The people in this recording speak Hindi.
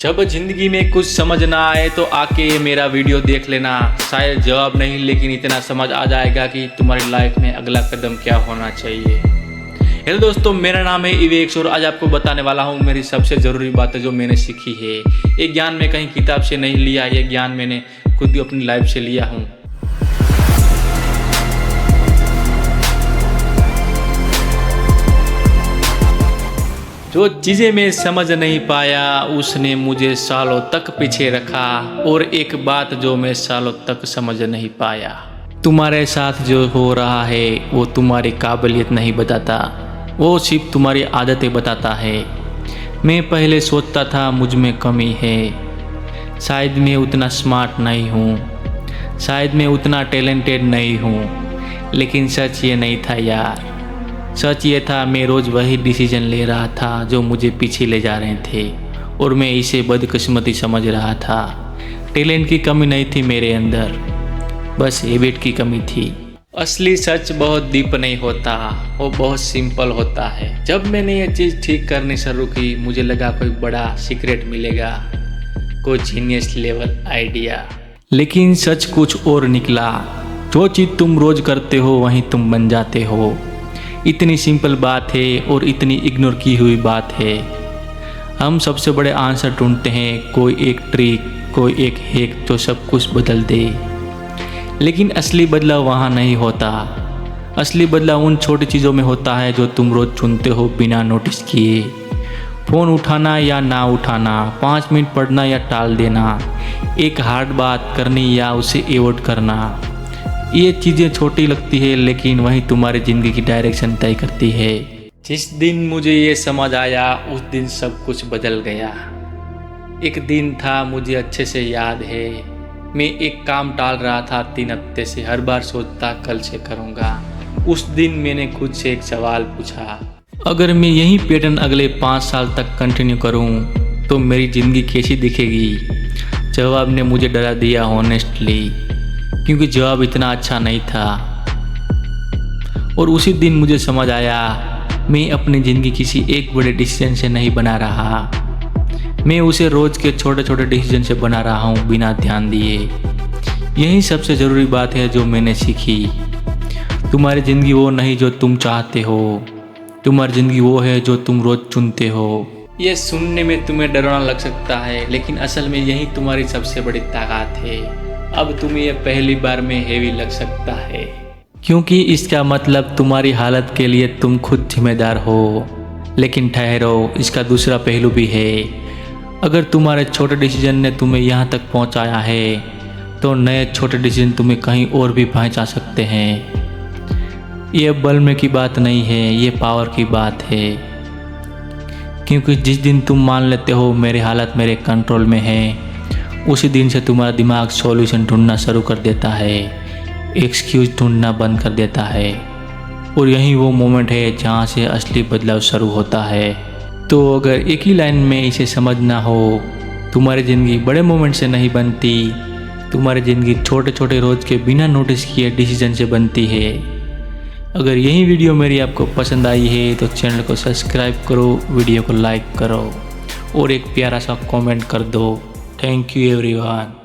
जब जिंदगी में कुछ समझ ना आए तो आके ये मेरा वीडियो देख लेना। शायद जवाब नहीं लेकिन इतना समझ आ जाएगा कि तुम्हारी लाइफ में अगला कदम क्या होना चाहिए। हेलो दोस्तों, मेरा नाम है इवेक्स और आज आपको बताने वाला हूँ मेरी सबसे ज़रूरी बातें जो मैंने सीखी है। ये ज्ञान मैं कहीं किताब से नहीं लिया, ये ज्ञान मैंने खुद ही अपनी लाइफ से लिया हूँ। जो चीज़ें मैं समझ नहीं पाया उसने मुझे सालों तक पीछे रखा, और एक बात जो मैं सालों तक समझ नहीं पाया, तुम्हारे साथ जो हो रहा है वो तुम्हारी काबिलियत नहीं बताता, वो सिर्फ तुम्हारी आदतें बताता है। मैं पहले सोचता था मुझ में कमी है, शायद मैं उतना स्मार्ट नहीं हूँ, शायद मैं उतना टैलेंटेड नहीं हूँ, लेकिन सच ये नहीं था यार। सच ये था मैं रोज़ वही डिसीजन ले रहा था जो मुझे पीछे ले जा रहे थे, और मैं इसे बदकिस्मती समझ रहा था। टैलेंट की कमी नहीं थी मेरे अंदर, बस हैबिट की कमी थी। असली सच बहुत डीप नहीं होता, वो बहुत सिंपल होता है। जब मैंने ये चीज़ ठीक करनी शुरू की मुझे लगा कोई बड़ा सीक्रेट मिलेगा, कोई जीनियस लेवल आइडिया, लेकिन सच कुछ और निकला। जो चीज़ तुम रोज़ करते हो वहीं तुम बन जाते हो। इतनी सिंपल बात है और इतनी इग्नोर की हुई बात है। हम सबसे बड़े आंसर ढूंढते हैं, कोई एक ट्रिक, कोई एक हैक जो सब कुछ बदल दे, लेकिन असली बदलाव वहाँ नहीं होता। असली बदलाव उन छोटी चीज़ों में होता है जो तुम रोज़ चुनते हो बिना नोटिस किए। फ़ोन उठाना या ना उठाना, 5 मिनट पढ़ना या टाल देना, एक हार्ड बात करनी या उसे एवॉइड करना। ये चीज़ें छोटी लगती है लेकिन वही तुम्हारी ज़िंदगी की डायरेक्शन तय करती है। जिस दिन मुझे ये समझ आया उस दिन सब कुछ बदल गया। एक दिन था, मुझे अच्छे से याद है, मैं एक काम टाल रहा था 3 हफ्ते से, हर बार सोचता कल से करूँगा। उस दिन मैंने खुद से एक सवाल पूछा, अगर मैं यही पैटर्न अगले 5 साल तक कंटिन्यू करूँ तो मेरी ज़िंदगी कैसी दिखेगी। जवाब ने मुझे डरा दिया ऑनेस्टली, क्योंकि जवाब इतना अच्छा नहीं था। और उसी दिन मुझे समझ आया मैं अपनी ज़िंदगी किसी एक बड़े डिसीजन से नहीं बना रहा, मैं उसे रोज़ के छोटे छोटे डिसीजन से बना रहा हूँ बिना ध्यान दिए। यही सबसे ज़रूरी बात है जो मैंने सीखी। तुम्हारी ज़िंदगी वो नहीं जो तुम चाहते हो, तुम्हारी ज़िंदगी वो है जो तुम रोज़ चुनते हो। ये सुनने में तुम्हें डरावना लग सकता है, लेकिन असल में यही तुम्हारी सबसे बड़ी ताकत है। अब तुम्हें यह पहली बार में हेवी लग सकता है, क्योंकि इसका मतलब तुम्हारी हालत के लिए तुम खुद जिम्मेदार हो। लेकिन ठहरो, इसका दूसरा पहलू भी है। अगर तुम्हारे छोटे डिसीजन ने तुम्हें यहाँ तक पहुँचाया है तो नए छोटे डिसीजन तुम्हें कहीं और भी पहुँचा सकते हैं। ये बल में की बात नहीं है, ये पावर की बात है। क्योंकि जिस दिन तुम मान लेते हो मेरी हालत मेरे कंट्रोल में है, उसी दिन से तुम्हारा दिमाग सॉल्यूशन ढूंढना शुरू कर देता है, एक्सक्यूज ढूंढना बंद कर देता है। और यही वो मोमेंट है जहाँ से असली बदलाव शुरू होता है। तो अगर एक ही लाइन में इसे समझना हो, तुम्हारी ज़िंदगी बड़े मोमेंट से नहीं बनती, तुम्हारी ज़िंदगी छोटे छोटे रोज़ के बिना नोटिस किए डिसीजन से बनती है। अगर यही वीडियो मेरी आपको पसंद आई है तो चैनल को सब्सक्राइब करो, वीडियो को लाइक करो और एक प्यारा सा कमेंट कर दो। Thank you everyone.